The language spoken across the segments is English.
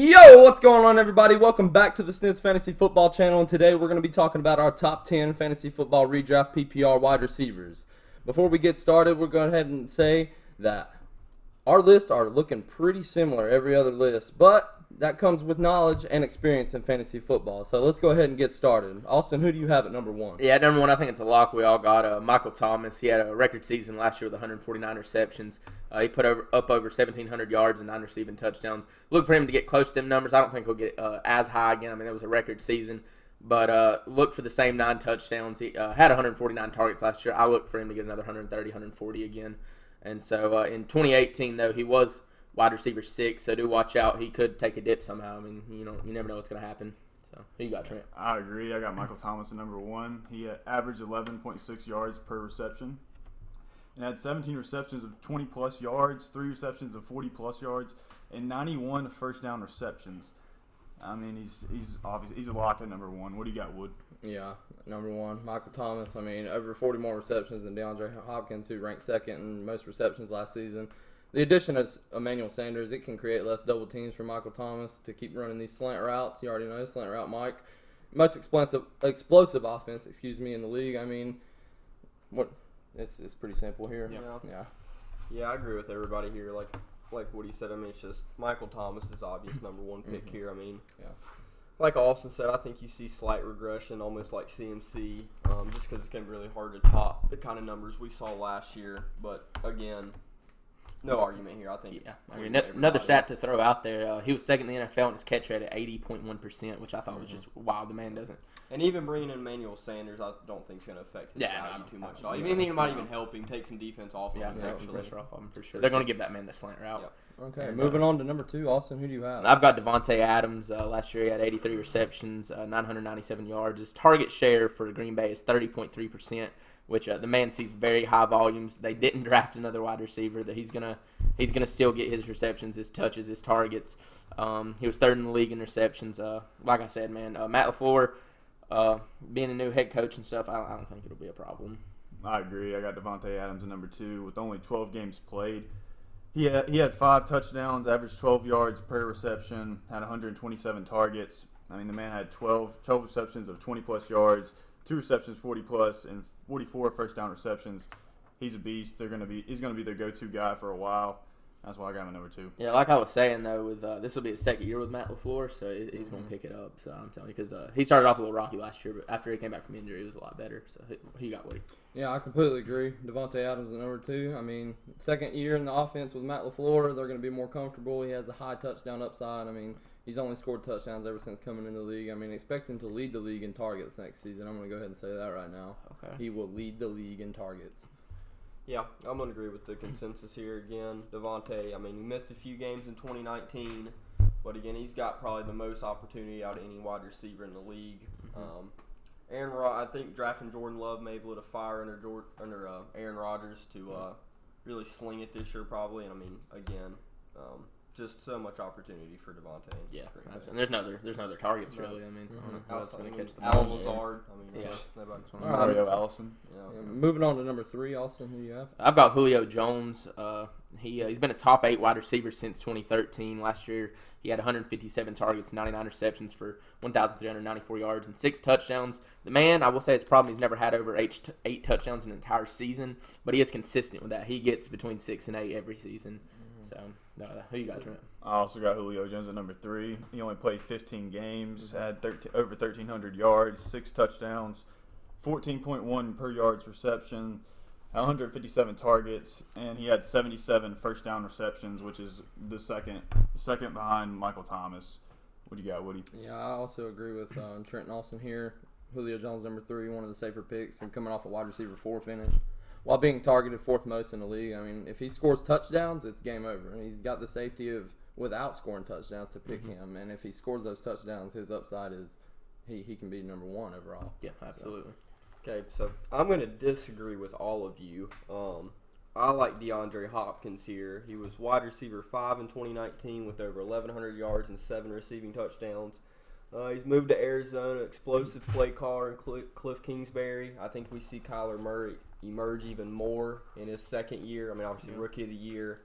Yo, what's going on, everybody? Welcome back to the Sniz Fantasy Football channel, and today we're going to be talking about our top 10 fantasy football redraft PPR wide receivers. Before we get started, we're going to go ahead and say that our lists are looking pretty similar every other list, but that comes with knowledge and experience in fantasy football. So let's go ahead and get started. Austin, who do you have at number one? Yeah, at number one, I think it's a lock. We all got Michael Thomas. He had a record season last year with 149 receptions. He put up over 1,700 yards and 9 receiving touchdowns. Look for him to get close to them numbers. I don't think he'll get as high again. I mean, it was a record season. But look for the same 9 touchdowns. He had 149 targets last year. I look for him to get another 130, 140 again. And so in 2018, though, he was wide receiver 6, so do watch out. He could take a dip somehow. I mean, you never know what's going to happen. So who you got, Trent? I agree. I got Michael Thomas at number one. He averaged 11.6 yards per reception and had 17 receptions of 20-plus yards, 3 receptions of 40-plus yards, and 91 first down receptions. I mean, he's obviously he's a lock at number one. What do you got, Wood? Yeah, number one, Michael Thomas. I mean, over 40 more receptions than DeAndre Hopkins, who ranked second in most receptions last season. The addition of Emmanuel Sanders, it can create less double teams for Michael Thomas to keep running these slant routes. You already know slant route Mike. Most explosive offense, in the league. I mean, it's pretty simple here. Yeah, I agree with everybody here. Like what he said. I mean, it's just Michael Thomas is obvious number one pick here. I mean, like Austin said, I think you see slight regression, almost like CMC, just because it's going to be really hard to top the kind of numbers we saw last year. But again, no argument here. I think. Yeah, I mean, another stat to throw out there. He was second in the NFL in his catch rate at 80.1%, which I thought was just wild. The man doesn't. And even bringing in Emmanuel Sanders, I don't think is going to affect his value too much. Even think it might even help him take some defense off. Yeah, take some pressure off of him for sure. They're going to give that man the slant route. Yeah. Okay, moving on to number two. Austin, who do you have? I've got Davante Adams. Last year he had 83 receptions, 997 yards. His target share for Green Bay is 30.3%, which the man sees very high volumes. They didn't draft another wide receiver. That he's gonna still get his receptions, his touches, his targets. He was third in the league in receptions. Like I said, man, Matt LaFleur, being a new head coach and stuff, I don't think it'll be a problem. I agree. I got Davante Adams at number two with only 12 games played. He had 5 touchdowns, averaged 12 yards per reception, had 127 targets. I mean, the man had 12 receptions of 20-plus yards, 2 receptions 40-plus, and 44 first down receptions. He's a beast. He's going to be their go-to guy for a while. That's why I got him at number two. Yeah, like I was saying, though, with this will be his second year with Matt LaFleur, so he's going to pick it up. So I'm telling you, because he started off a little rocky last year, but after he came back from injury, he was a lot better. So he got Woody. Yeah, I completely agree. Davante Adams at number two. I mean, second year in the offense with Matt LaFleur, they're going to be more comfortable. He has a high touchdown upside. I mean, he's only scored touchdowns ever since coming in the league. I mean, expect him to lead the league in targets next season. I'm going to go ahead and say that right now. Okay. He will lead the league in targets. Yeah, I'm going to agree with the consensus here again. Davante, I mean, he missed a few games in 2019, but again, he's got probably the most opportunity out of any wide receiver in the league. I think drafting Jordan Love may have lit a fire under Aaron Rodgers to really sling it this year probably. And I mean, again, just so much opportunity for Davante. Yeah, and there's no other targets really. I mean, Alex going to catch the Alan ball. Lazard. I mean, That's one. Mario Allison. Yeah. Moving on to number three, Austin, who do you have? I've got Julio Jones. He's been a top 8 wide receiver since 2013. Last year, he had 157 targets, 99 receptions for 1,394 yards and 6 touchdowns. The man, I will say his problem, he's never had over 8 touchdowns an entire season, but he is consistent with that. He gets between 6 and 8 every season. So, who you got, Trent? I also got Julio Jones at number three. He only played 15 games, had over 1,300 yards, 6 touchdowns, 14.1 per yards reception, 157 targets, and he had 77 first down receptions, which is the second behind Michael Thomas. What do you got, Woody? Yeah, I also agree with Trent and Austin here. Julio Jones, number three, one of the safer picks, and coming off a wide receiver 4 finish. While being targeted 4th most in the league, I mean, if he scores touchdowns, it's game over. He's got the safety of without scoring touchdowns to pick him, and if he scores those touchdowns, his upside is he can be number one overall. Yeah, absolutely. Okay, so I'm going to disagree with all of you. I like DeAndre Hopkins here. He was wide receiver 5 in 2019 with over 1,100 yards and 7 receiving touchdowns. He's moved to Arizona, explosive play caller in Cliff Kingsbury. I think we see Kyler Murray emerge even more in his second year. I mean, obviously, Rookie of the Year.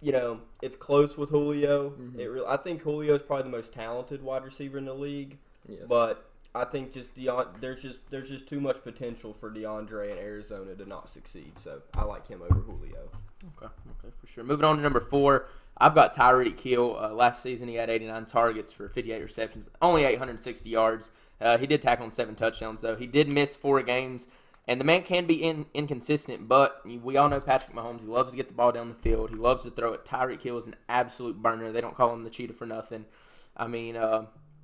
it's close with Julio. Mm-hmm. I think Julio is probably the most talented wide receiver in the league. Yes. But I think there's just too much potential for DeAndre in Arizona to not succeed. So I like him over Julio. Okay, for sure. Moving on to number 4, I've got Tyreek Hill. Last season he had 89 targets for 58 receptions, only 860 yards. He did tackle on 7 touchdowns, though. He did miss 4 games, and the man can be inconsistent, but we all know Patrick Mahomes. He loves to get the ball down the field. He loves to throw it. Tyreek Hill is an absolute burner. They don't call him the cheetah for nothing. I mean,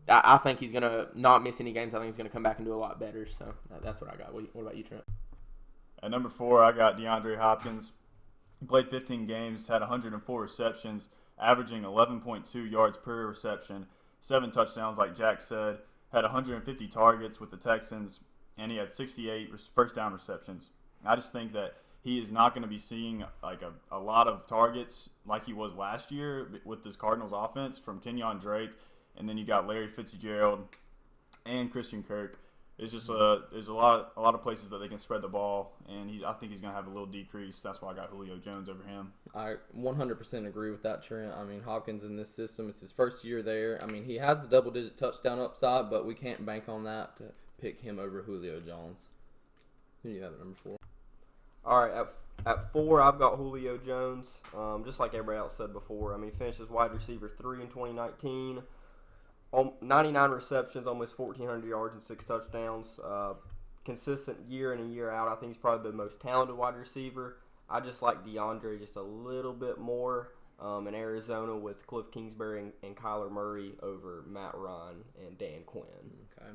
I think he's going to not miss any games. I think he's going to come back and do a lot better. So that's what I got. What about you, Trent? At number 4, I got DeAndre Hopkins. He played 15 games, had 104 receptions, averaging 11.2 yards per reception, 7 touchdowns, like Jack said, had 150 targets with the Texans, and he had 68 first down receptions. I just think that he is not going to be seeing like a lot of targets like he was last year with this Cardinals offense from Kenyon Drake, and then you got Larry Fitzgerald and Christian Kirk. It's just there's a lot of places that they can spread the ball, and I think he's going to have a little decrease. That's why I got Julio Jones over him. I 100% agree with that, Trent. I mean, Hopkins in this system, it's his first year there. I mean, he has the double-digit touchdown upside, but we can't bank on that to pick him over Julio Jones. Who do you have at number 4? All right, at 4, I've got Julio Jones. Just like everybody else said before, I mean, he finished as wide receiver 3 in 2019. 99 receptions, almost 1,400 yards and 6 touchdowns. Consistent year in and year out. I think he's probably the most talented wide receiver. I just like DeAndre just a little bit more in Arizona with Cliff Kingsbury and Kyler Murray over Matt Ryan and Dan Quinn. Okay.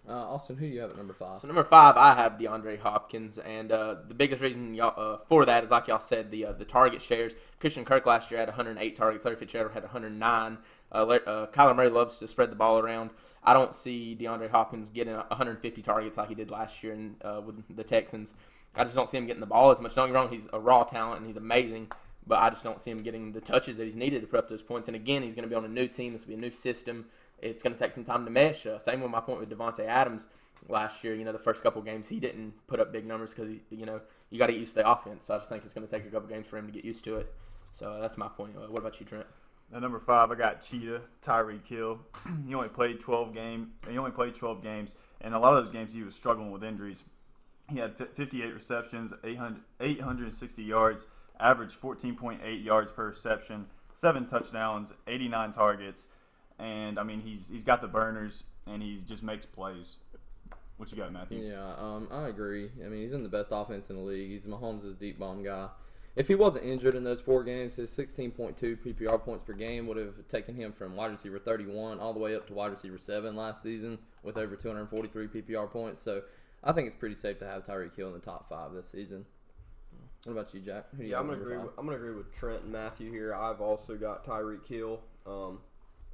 Austin, who do you have at number 5? So number 5, I have DeAndre Hopkins, and the biggest reason for that is, like y'all said, the target shares. Christian Kirk last year had 108 targets. Larry Fitzgerald had 109. Kyler Murray loves to spread the ball around. I don't see DeAndre Hopkins getting 150 targets like he did last year with the Texans. I just don't see him getting the ball as much. Don't get me wrong, he's a raw talent and he's amazing, but I just don't see him getting the touches that he's needed to put up those points. And again, he's going to be on a new team. This will be a new system. It's going to take some time to mesh. Same with my point with Davante Adams last year. The first couple games he didn't put up big numbers because you got to get used to the offense. So I just think it's going to take a couple games for him to get used to it. So that's my point. What about you, Trent? At number 5, I got Cheetah, Tyreek Hill. He only played 12 games, and a lot of those games he was struggling with injuries. He had 58 receptions, 860 yards, averaged 14.8 yards per reception, 7 touchdowns, 89 targets, and I mean he's got the burners and he just makes plays. What you got, Matthew? Yeah, I agree. I mean, he's in the best offense in the league. He's Mahomes' deep bomb guy. If he wasn't injured in those 4 games, his 16.2 PPR points per game would have taken him from wide receiver 31 all the way up to wide receiver 7 last season with over 243 PPR points. So I think it's pretty safe to have Tyreek Hill in the top 5 this season. What about you, Jack? Who do you Yeah, have I'm at gonna number 5? I'm gonna agree with Trent and Matthew here. I've also got Tyreek Hill,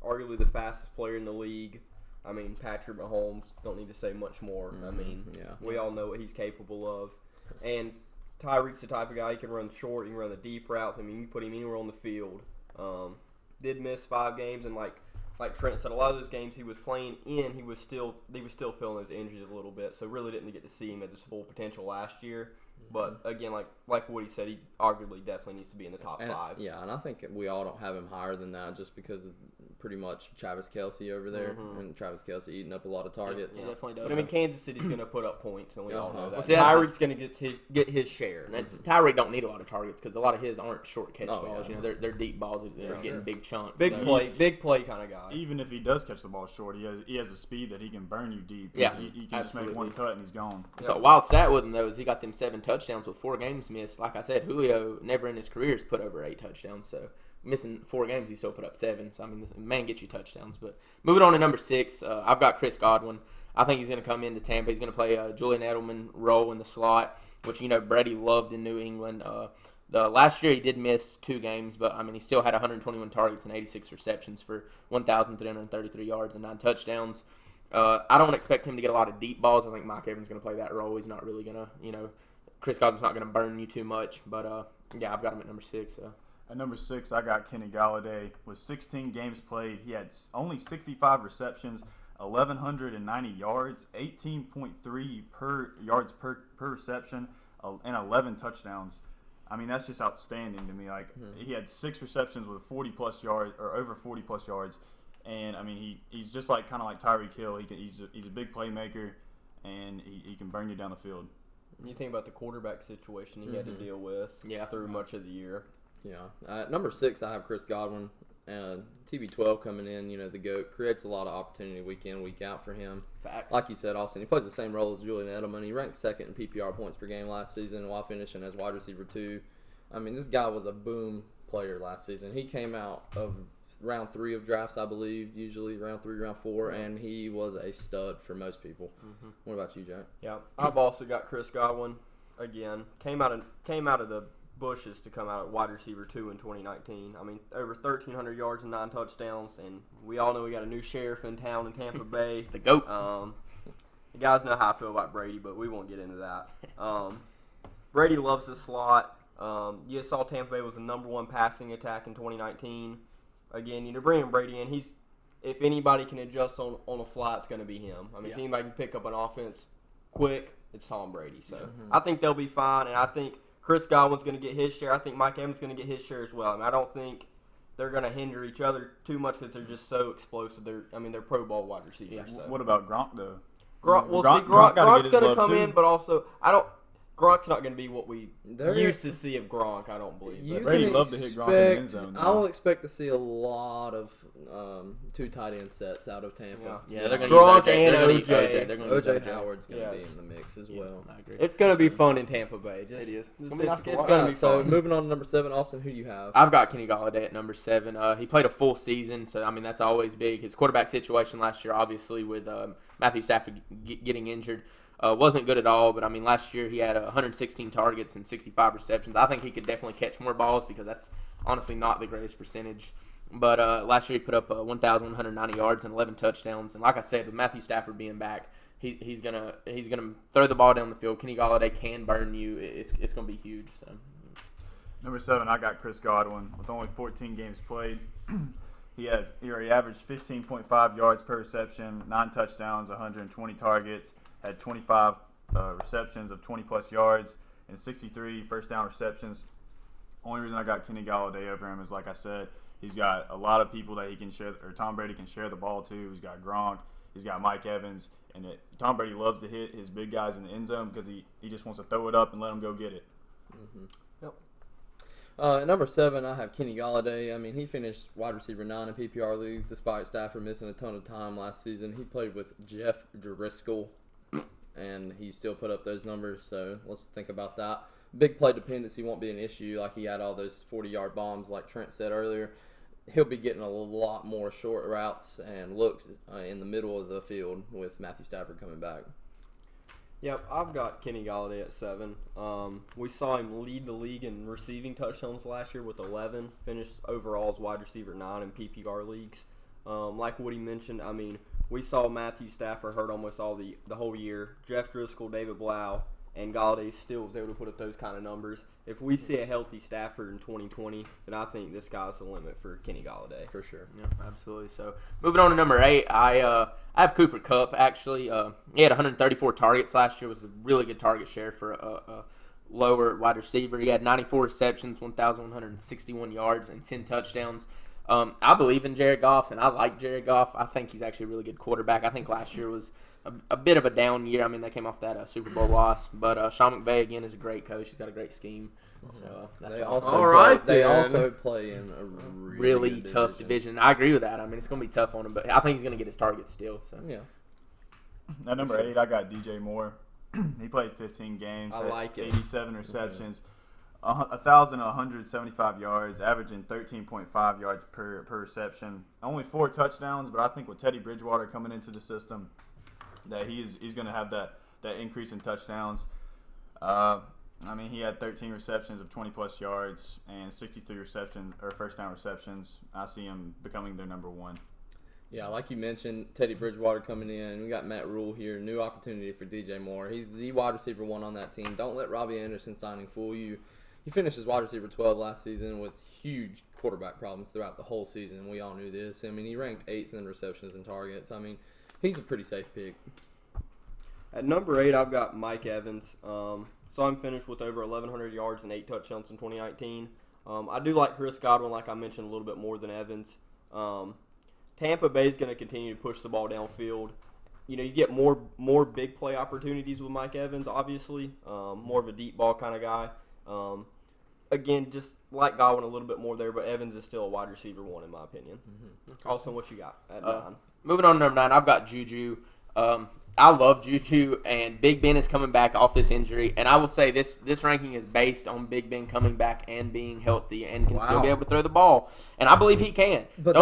arguably the fastest player in the league. I mean, Patrick Mahomes, don't need to say much more. I mean, we all know what he's capable of. And Tyreek's the type of guy, he can run short, he can run the deep routes. I mean, you put him anywhere on the field. Did miss 5 games, and like Trent said, a lot of those games he was playing in, he was still feeling those injuries a little bit. So really didn't get to see him at his full potential last year. But again, like Woody said, he arguably definitely needs to be in the top 5. Yeah, and I think we all don't have him higher than that just because of pretty much Travis Kelce over there, and Travis Kelce eating up a lot of targets. He definitely does. But I mean, Kansas City's going to put up points, and we all know that. Well, see, that's Tyreek's going to get his share. Tyreek don't need a lot of targets because a lot of his aren't short catch balls. Yeah. They're deep balls. They're getting big chunks. Big play kind of guy. Even if he does catch the ball short, he has a speed that he can burn you deep. Yeah, he can just make one cut and he's gone. So wild stat with him though is he got them 7 touchdowns with 4 games missed. Like I said, Julio never in his career has put over 8 touchdowns. So missing 4 games, he still put up 7. So I mean, the man gets you touchdowns. But moving on to number 6, I've got Chris Godwin. I think he's going to come into Tampa. He's going to play a Julian Edelman role in the slot, which Brady loved in New England. The last year he did miss 2 games, but I mean he still had 121 targets and 86 receptions for 1,333 yards and 9 touchdowns. I don't expect him to get a lot of deep balls. I think Mike Evans is going to play that role. He's not really going to, Chris Godwin's not going to burn you too much. But yeah, I've got him at number 6. At number 6, I got Kenny Galladay. With 16 games played, he had only 65 receptions, 1,190 yards, 18.3 yards per reception, and 11 touchdowns. I mean, that's just outstanding to me. Like, he had 6 receptions with 40-plus yards or over 40-plus yards. And, I mean, he's just like kind of like Tyreek Hill. He's a big playmaker, and he can burn you down the field. You think about the quarterback situation he had to deal with through much of the year. Yeah. Number 6, I have Chris Godwin. TB12 coming in, the GOAT, creates a lot of opportunity week in, week out for him. Facts. Like you said, Austin, he plays the same role as Julian Edelman. He ranked 2nd in PPR points per game last season while finishing as wide receiver 2. I mean, this guy was a boom player last season. He came out of round 3 of drafts, I believe, usually round 3, round 4, and he was a stud for most people. What about you, Jack? Yeah, I've also got Chris Godwin again. Came out of the bushes to come out at wide receiver 2 in 2019. I mean, over 1,300 yards and 9 touchdowns, and we all know we got a new sheriff in town in Tampa Bay. The GOAT. You guys know how I feel about Brady, but we won't get into that. Brady loves the slot. You saw Tampa Bay was the number 1 passing attack in 2019. Again, bringing Brady in, if anybody can adjust on a fly, it's going to be him. I mean, if anybody can pick up an offense quick, it's Tom Brady. So I think they'll be fine, and I think Chris Godwin's going to get his share. I think Mike Evans is going to get his share as well. I mean, I don't think they're going to hinder each other too much because they're just so explosive. They're Pro Bowl wide receivers. Yeah. So. What about Gronk, though? Gronk's going to come too. in, but also Gronk's not going to be what we used to see of Gronk, I don't believe. But Brady loved to hit Gronk in the end zone. I will expect to see a lot of 2 tight end sets out of Tampa. Yeah, they're going to use Gronk and OJ. OJ Howard's going to be in the mix as well. I agree. It's going to be fun in Tampa Bay. It is. It's gonna be nice to watch. going to be So fun. moving on to number 7, Austin, who do you have? I've got Kenny Golladay at number 7. He played a full season, so I mean that's always big. His quarterback situation last year, obviously with Matthew Stafford getting injured, wasn't good at all. But I mean last year he had 116 targets and 65 receptions. I think he could definitely catch more balls because that's honestly not the greatest percentage. But last year he put up 1,190 yards and 11 touchdowns. And like I said, with Matthew Stafford being back, he's gonna throw the ball down the field. Kenny Golladay can burn you. It's gonna be huge. So. Number 7, I got Chris Godwin. With only 14 games played, he averaged 15.5 yards per reception, 9 touchdowns, 120 targets, had 25 receptions of 20-plus yards, and 63 first-down receptions. Only reason I got Kenny Golladay over him is, like I said, he's got a lot of people that he can share, or Tom Brady can share the ball to. He's got Gronk, he's got Mike Evans, and Tom Brady loves to hit his big guys in the end zone because he just wants to throw it up and let them go get it. Yep. At number 7, I have Kenny Golladay. I mean, he finished wide receiver 9 in PPR leagues despite Stafford missing a ton of time last season. He played with Jeff Driscoll, and he still put up those numbers, so let's think about that. Big play dependency won't be an issue like he had all those 40-yard bombs like Trent said earlier. He'll be getting a lot more short routes and looks in the middle of the field with Matthew Stafford coming back. Yep, I've got Kenny Golladay at 7. We saw him lead the league in receiving touchdowns last year with 11. Finished overall as wide receiver 9 in PPR leagues. Like Woody mentioned, I mean, we saw Matthew Stafford hurt almost all the whole year. Jeff Driscoll, David Blau, and Golladay still was able to put up those kind of numbers. If we see a healthy Stafford in 2020, then I think the sky's the limit for Kenny Golladay. For sure. Yeah, absolutely. So moving on to number 8, I have Cooper Kupp. Actually, he had 134 targets last year. Was a really good target share for a lower wide receiver. He had 94 receptions, 1,161 yards, and 10 touchdowns. I believe in Jared Goff, and I like Jared Goff. I think he's actually a really good quarterback. I think last year was a bit of a down year. I mean, they came off that Super Bowl loss. But Sean McVay, again, is a great coach. He's got a great scheme. So that's They what also play in a really good tough division. I agree with that. I mean, it's going to be tough on him, but I think he's going to get his targets still. So Yeah. At number 8, I got DJ Moore. He played 15 games, I like it. 87 receptions, 1,175 yards, averaging 13.5 yards per reception. Only 4 touchdowns, but I think with Teddy Bridgewater coming into the system, that he's going to have that increase in touchdowns. I mean, he had 13 receptions of 20-plus yards and 63 receptions or first-down receptions. I see him becoming their number 1. Yeah, like you mentioned, Teddy Bridgewater coming in. We got Matt Rule here. New opportunity for DJ Moore. He's the wide receiver 1 on that team. Don't let Robbie Anderson signing fool you. He finished as wide receiver 12 last season with huge quarterback problems throughout the whole season. We all knew this. I mean, he ranked 8th in receptions and targets. I mean, he's a pretty safe pick. At number 8, I've got Mike Evans. saw him finish with over 1,100 yards and 8 touchdowns in 2019. I do like Chris Godwin, like I mentioned, a little bit more than Evans. Tampa Bay is going to continue to push the ball downfield. You get more big play opportunities with Mike Evans, obviously. More of a deep ball kind of guy. Again, just like Godwin a little bit more there, but Evans is still a wide receiver 1 in my opinion. Mm-hmm. Okay. Also, what you got at 9? Moving on to number 9, I've got JuJu. I love JuJu, and Big Ben is coming back off this injury. And I will say this ranking is based on Big Ben coming back and being healthy and can still be able to throw the ball. And I believe he can. But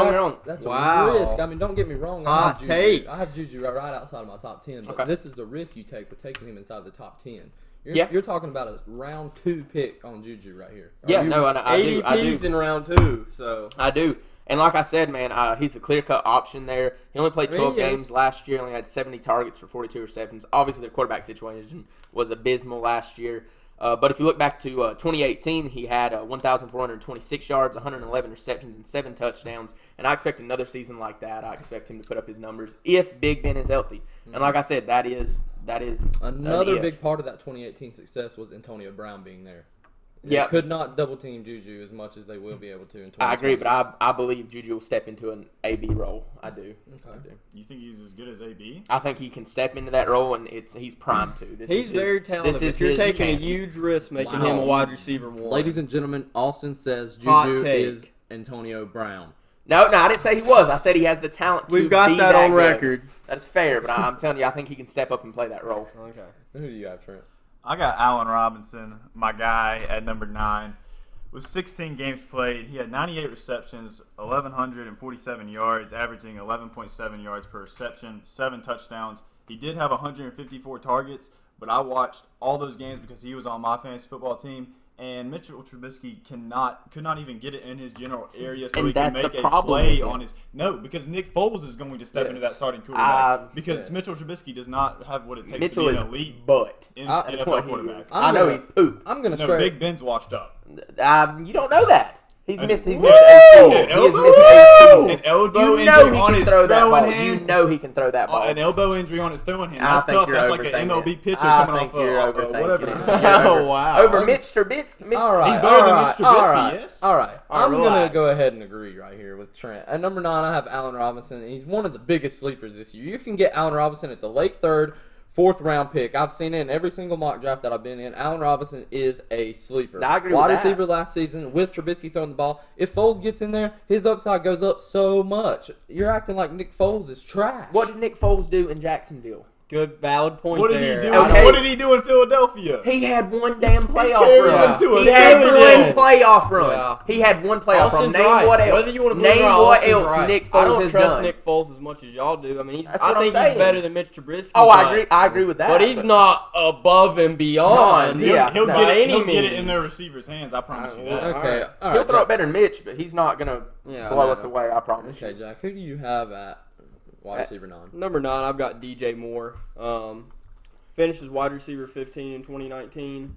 that's a risk. I mean, don't get me wrong. I have JuJu right outside of my top 10. But this is a risk you take with taking him inside the top 10. You're talking about a round 2 pick on JuJu right here. I do. ADP's in round 2, so I do. And like I said, man, he's the clear-cut option there. He only played 12 games last year, only had 70 targets for 42 receptions. Obviously, their quarterback situation was abysmal last year. But if you look back to 2018, he had 1,426 yards, 111 receptions, and 7 touchdowns. And I expect another season like that. I expect him to put up his numbers if Big Ben is healthy. Mm-hmm. And like I said, that is another big part of that 2018 success was Antonio Brown being there. They could not double team JuJu as much as they will be able to in 2020. I agree, but I believe JuJu will step into an AB role. I do. Okay. I do. You think he's as good as AB? I think he can step into that role, and he's primed to. He's very talented. You're taking a huge risk making him a wide receiver 1. Ladies and gentlemen, Austin says JuJu is Antonio Brown. No, I didn't say he was. I said he has the talent to We've got be that on record. That's fair, but I'm telling you, I think he can step up and play that role. Okay. Who do you have, Trent? I got Allen Robinson, my guy, at number 9. With 16 games played, he had 98 receptions, 1,147 yards, averaging 11.7 yards per reception, 7 touchdowns. He did have 154 targets, but I watched all those games because he was on my fantasy football team. And Mitchell Trubisky could not even get it in his general area so he can make a play on his. No, because Nick Foles is going to step into that starting quarterback because Mitchell Trubisky does not have what it takes to be an elite NFL quarterback. I know he's poop. I'm going to No, Big Ben's washed up. You don't know that. He's missed 18. An elbow injury on his throwing hand. You know he can throw that ball. An elbow injury on his throwing hand. That's tough. That's like an MLB pitcher coming off whatever. Oh, wow. Over Mitch Trubisky. All right. He's better than Mitch Trubisky, yes. All right. I'm going to go ahead and agree right here with Trent. At number 9, I have Allen Robinson, and he's one of the biggest sleepers this year. You can get Allen Robinson at the late 3rd, 4th round pick. I've seen it in every single mock draft that I've been in. Allen Robinson is a sleeper. I agree Wide with that. receiver last season with Trubisky throwing the ball. If Foles gets in there, his upside goes up so much. You're acting like Nick Foles is trash. What did Nick Foles do in Jacksonville? Good, valid point What did there. he do? Okay. What did he do in Philadelphia? He had one damn playoff run. He had one playoff run. Yeah. He had one playoff run. Name what else. Whether you want to Name what else Nick Foles has done. I don't trust Nick Foles as much as y'all do. I mean, I think he's better than Mitch Trubisky. Oh, I agree with that. But he's not above and beyond. He'll get it in their receivers' hands. I promise you that. Okay. He'll throw it better than Mitch, but he's not gonna blow us away. I promise. Okay, Jack. Who do you have at wide receiver 9? Number 9, I've got DJ Moore. Finished as wide receiver 15 in 2019.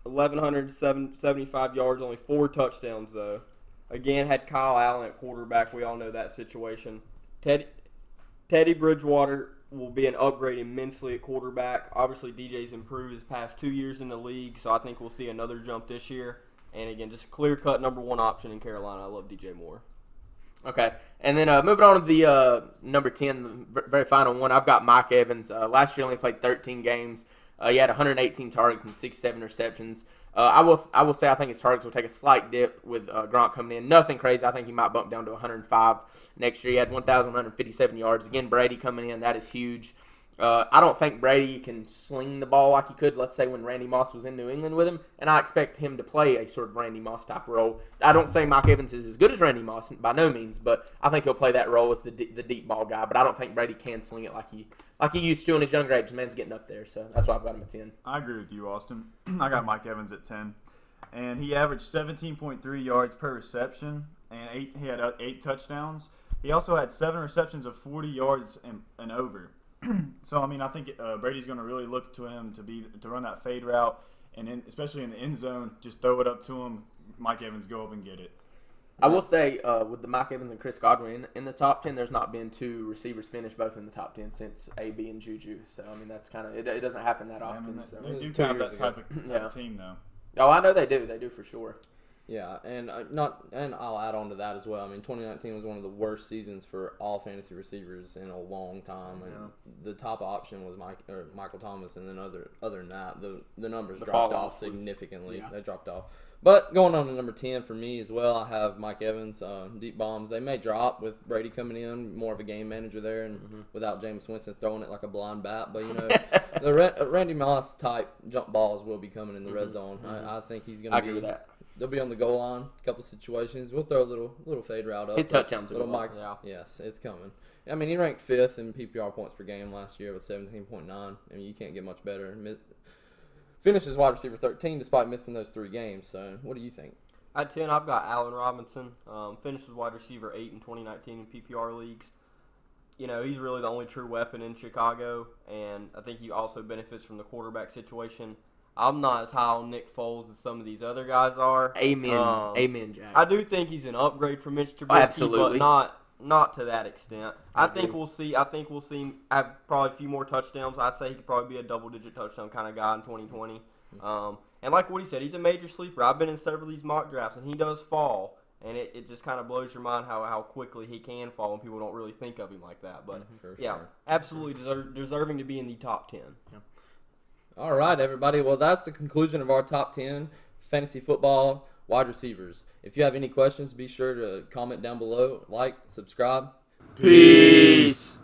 1,175 yards, only 4 touchdowns, though. Again, had Kyle Allen at quarterback. We all know that situation. Teddy Bridgewater will be an upgrade immensely at quarterback. Obviously, DJ's improved his past 2 years in the league, so I think we'll see another jump this year. And, again, just clear-cut number 1 option in Carolina. I love DJ Moore. Okay, and then moving on to the number 10, the very final one, I've got Mike Evans. Last year only played 13 games. He had 118 targets and 67 receptions. I will say I think his targets will take a slight dip with Gronk coming in. Nothing crazy. I think he might bump down to 105 next year. He had 1,157 yards. Again, Brady coming in. That is huge. I don't think Brady can sling the ball like he could, let's say, when Randy Moss was in New England with him, and I expect him to play a sort of Randy Moss type role. I don't say Mike Evans is as good as Randy Moss, by no means, but I think he'll play that role as the deep ball guy, but I don't think Brady can sling it like he used to in his younger age. The man's getting up there, so that's why I've got him at 10. I agree with you, Austin. I got Mike Evans at 10, and he averaged 17.3 yards per reception, and he had 8 touchdowns. He also had 7 receptions of 40 yards and over. So, I mean, I think Brady's going to really look to him to run that fade route, and especially in the end zone, just throw it up to him. Mike Evans, go up and get it. I will say, with the Mike Evans and Chris Godwin in the top 10, there's not been two receivers finished both in the top 10 since AB and JuJu. So, I mean, that's kind of it doesn't happen that often. So. They do 2 have years that type of team, though. Oh, I know they do. They do for sure. Yeah, and I'll add on to that as well. I mean, 2019 was one of the worst seasons for all fantasy receivers in a long time, and the top option was Michael Thomas, and then other than that, the numbers dropped off significantly. They dropped off. But going on to number 10 for me as well, I have Mike Evans. Deep bombs, they may drop with Brady coming in, more of a game manager there, and without Jameis Winston throwing it like a blind bat. But, the Randy Moss type jump balls will be coming in the red zone. I think he's going to be. I agree with that. They'll be on the goal line, a couple situations. We'll throw a little fade route up. His touchdowns little are Mike. Yeah. Yes, it's coming. I mean, he ranked 5th in PPR points per game last year with 17.9. I mean, you can't get much better. Finishes wide receiver 13 despite missing those 3 games. So, what do you think? At 10, I've got Allen Robinson. Finishes wide receiver 8 in 2019 in PPR leagues. He's really the only true weapon in Chicago, and I think he also benefits from the quarterback situation. I'm not as high on Nick Foles as some of these other guys are. Amen. Amen, Jack. I do think he's an upgrade from Mitch Trubisky, but not to that extent. I think we'll see him have probably a few more touchdowns. I'd say he could probably be a double-digit touchdown kind of guy in 2020. And like what he said, he's a major sleeper. I've been in several of these mock drafts, and he does fall. And it just kind of blows your mind how quickly he can fall when people don't really think of him like that. But, absolutely deserving to be in the top 10. Yeah. All right, everybody. Well, that's the conclusion of our top 10 fantasy football wide receivers. If you have any questions, be sure to comment down below, like, subscribe. Peace.